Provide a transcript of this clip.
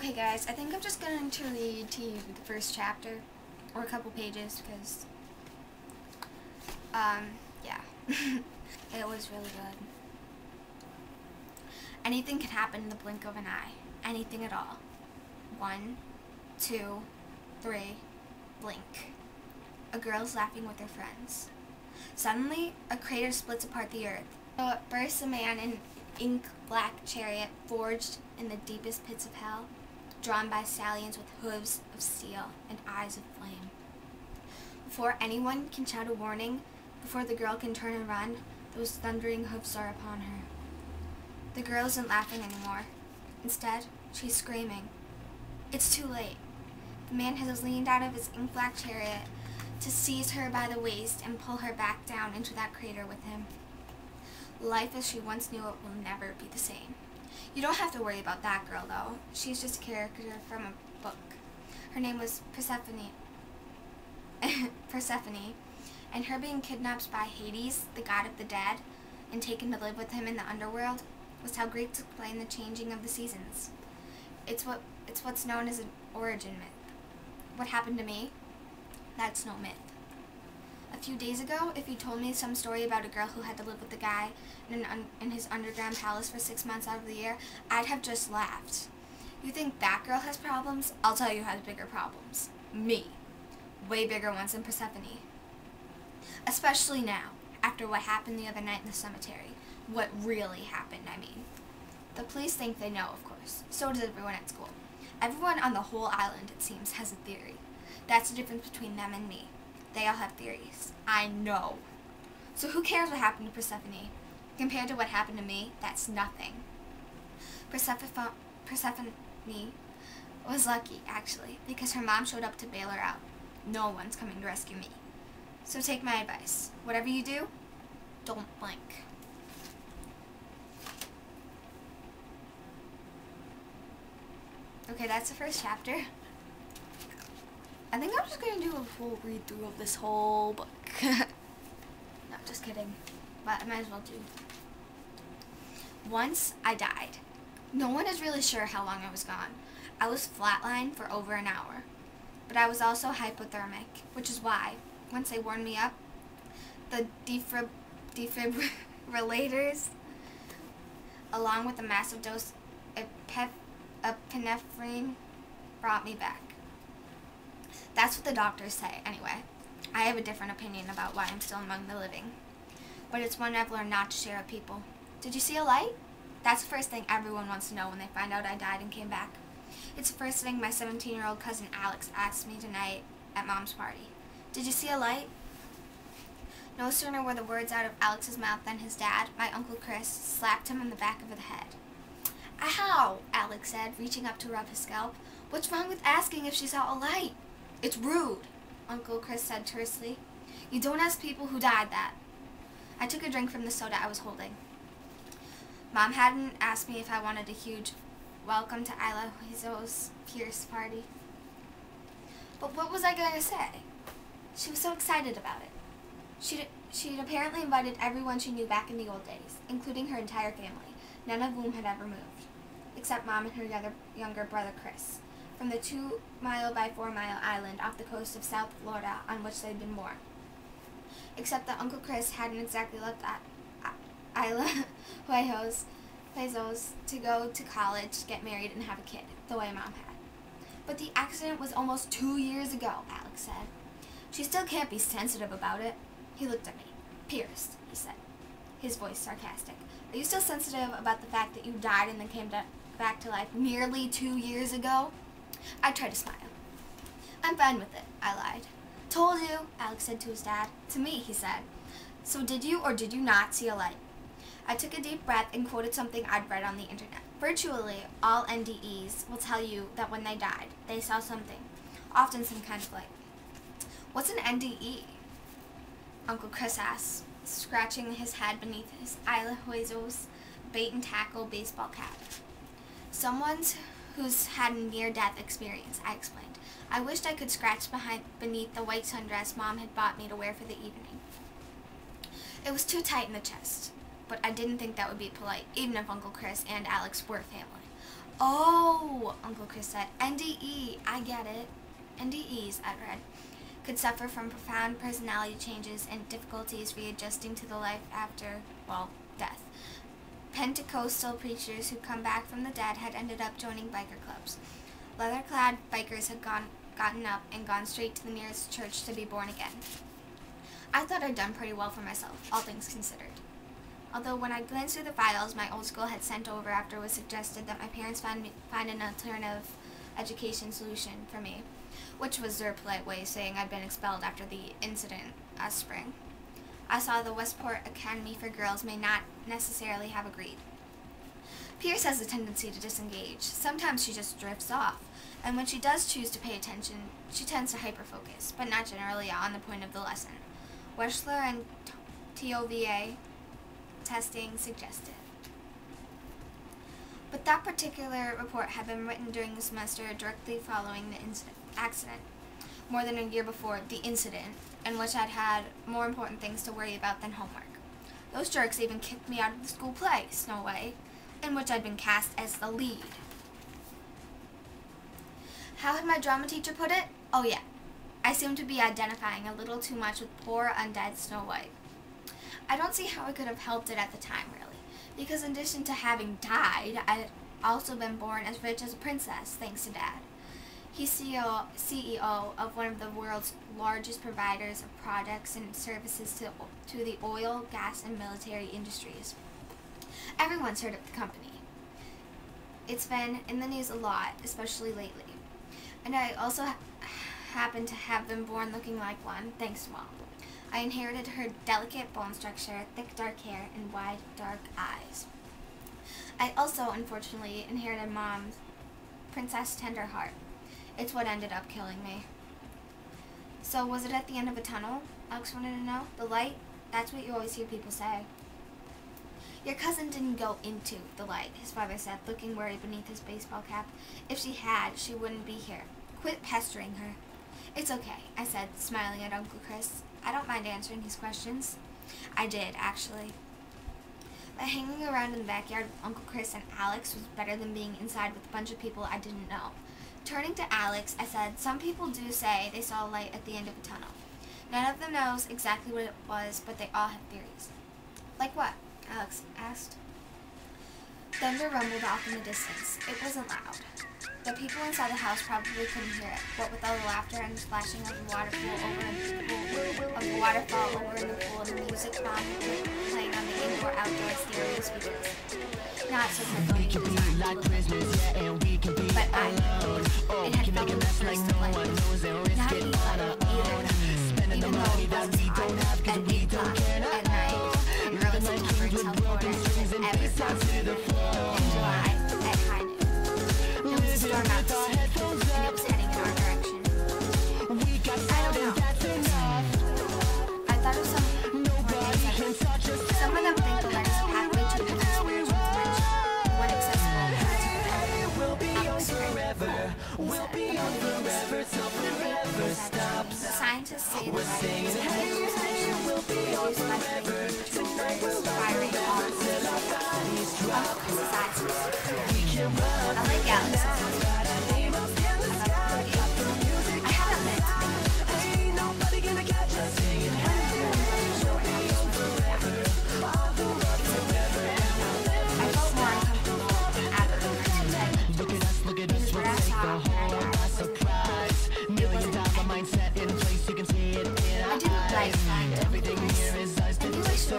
Okay guys, I think I'm just going to read to you the first chapter, or a couple pages, because, yeah, it was really good. Anything can happen in the blink of an eye. Anything at all. 1, 2, 3, blink. A girl's laughing with her friends. Suddenly, a crater splits apart the earth. So it bursts a man in ink-black chariot forged in the deepest pits of hell, drawn by stallions with hooves of steel and eyes of flame. Before anyone can shout a warning, before the girl can turn and run, those thundering hoofs are upon her. The girl isn't laughing anymore. Instead, she's screaming. It's too late. The man has leaned out of his ink-black chariot to seize her by the waist and pull her back down into that crater with him. Life as she once knew it will never be the same. You don't have to worry about that girl, though. She's just a character from a book. Her name was Persephone. And her being kidnapped by Hades, the god of the dead, and taken to live with him in the underworld, was how Greeks explain the changing of the seasons. It's what's known as an origin myth. What happened to me? That's no myth. A few days ago, if you told me some story about a girl who had to live with a guy in his underground palace for 6 months out of the year, I'd have just laughed. You think that girl has problems? I'll tell you who has bigger problems. Me. Way bigger ones than Persephone. Especially now, after what happened the other night in the cemetery. What really happened, I mean. The police think they know, of course. So does everyone at school. Everyone on the whole island, it seems, has a theory. That's the difference between them and me. They all have theories. I know. So who cares what happened to Persephone? Compared to what happened to me, that's nothing. Persephone was lucky, actually, because her mom showed up to bail her out. No one's coming to rescue me. So take my advice. Whatever you do, don't blink. Okay, that's the first chapter. I think I'm just going to do a full read-through of this whole book. No, just kidding. But I might as well do. Once I died. No one is really sure how long I was gone. I was flatlined for over an hour. But I was also hypothermic, which is why, once they warmed me up, the defibrillators, along with a massive dose of epinephrine, brought me back. That's what the doctors say, anyway. I have a different opinion about why I'm still among the living. But it's one I've learned not to share with people. Did you see a light? That's the first thing everyone wants to know when they find out I died and came back. It's the first thing my 17-year-old cousin Alex asked me tonight at Mom's party. Did you see a light? No sooner were the words out of Alex's mouth than his dad, my Uncle Chris, slapped him on the back of the head. Ow, Alex said, reaching up to rub his scalp. What's wrong with asking if she saw a light? It's rude, Uncle Chris said tersely. You don't ask people who died that. I took a drink from the soda I was holding. Mom hadn't asked me if I wanted a huge welcome to Isla Huizo's Pierce party. But what was I going to say? She was so excited about it. She'd apparently invited everyone she knew back in the old days, including her entire family, none of whom had ever moved, except Mom and her younger brother Chris, from the 2-mile by 4-mile island off the coast of South Florida on which they'd been born. Except that Uncle Chris hadn't exactly left Isla Huizos to go to college, get married, and have a kid, the way Mom had. But the accident was almost 2 years ago, Alex said. She still can't be sensitive about it. He looked at me. Pierced, he said, his voice sarcastic. Are you still sensitive about the fact that you died and then came back to life nearly 2 years ago? I tried to smile. I'm fine with it, I lied. Told you, Alex said to his dad. To me, he said. So did you or did you not see a light? I took a deep breath and quoted something I'd read on the internet. Virtually all NDEs will tell you that when they died, they saw something, often some kind of light. What's an NDE? Uncle Chris asked, scratching his head beneath his Isla Huizos bait and tackle baseball cap. Someone's who's had a near-death experience, I explained. I wished I could scratch beneath the white sundress Mom had bought me to wear for the evening. It was too tight in the chest, but I didn't think that would be polite, even if Uncle Chris and Alex were family. Oh, Uncle Chris said. NDE, I get it. NDEs, I read, could suffer from profound personality changes and difficulties readjusting to the life after, well, death. Pentecostal preachers who come back from the dead had ended up joining biker clubs. Leather-clad bikers had gotten up and gone straight to the nearest church to be born again. I thought I'd done pretty well for myself, all things considered. Although when I glanced through the files my old school had sent over after it was suggested that my parents find an alternative education solution for me, which was their polite way of saying I'd been expelled after the incident last spring, I saw the Westport Academy for Girls may not necessarily have agreed. Pierce has a tendency to disengage. Sometimes she just drifts off, and when she does choose to pay attention, she tends to hyperfocus, but not generally on the point of the lesson. Weschler and TOVA testing suggested. But that particular report had been written during the semester directly following the accident, more than a year before the incident, in which I'd had more important things to worry about than homework. Those jerks even kicked me out of the school play, Snow White, in which I'd been cast as the lead. How had my drama teacher put it? Oh yeah, I seemed to be identifying a little too much with poor, undead Snow White. I don't see how I could have helped it at the time, really, because in addition to having died, I had also been born as rich as a princess, thanks to Dad. He's CEO of one of the world's largest providers of products and services to the oil, gas, and military industries. Everyone's heard of the company. It's been in the news a lot, especially lately. And I also happen to have been born looking like one, thanks to Mom. I inherited her delicate bone structure, thick dark hair, and wide dark eyes. I also, unfortunately, inherited Mom's princess tender heart. It's what ended up killing me. So, was it at the end of a tunnel? Alex wanted to know. The light? That's what you always hear people say. Your cousin didn't go into the light, his father said, looking worried beneath his baseball cap. If she had, she wouldn't be here. Quit pestering her. It's okay, I said, smiling at Uncle Chris. I don't mind answering his questions. I did, actually. But hanging around in the backyard with Uncle Chris and Alex was better than being inside with a bunch of people I didn't know. Turning to Alex, I said, some people do say they saw a light at the end of a tunnel. None of them knows exactly what it was, but they all have theories. Like what? Alex asked. Thunder rumbled off in the distance. It wasn't loud. The people inside the house probably couldn't hear it, what with all the laughter and the splashing of the waterfall over in the pool and the music playing on the indoor-outdoor stereo speakers. Not so headphone but I knew it had felt the first of light. Not he either, even though it wasn't time at 8 o'clock at night in early September in South Florida, every Saturday in July at high noon. It was a storm outside, and it was heading in our direction. I don't know. I thought of some more things I heard. Some of them think the light is a pathway to the spiritual dimension, one accessible the scientists say the light is a heavy dimension produced by the firing all of the I like galaxies. I haven't met I felt more uncomfortable than ever in my two head. But I saw I didn't like that. And you were so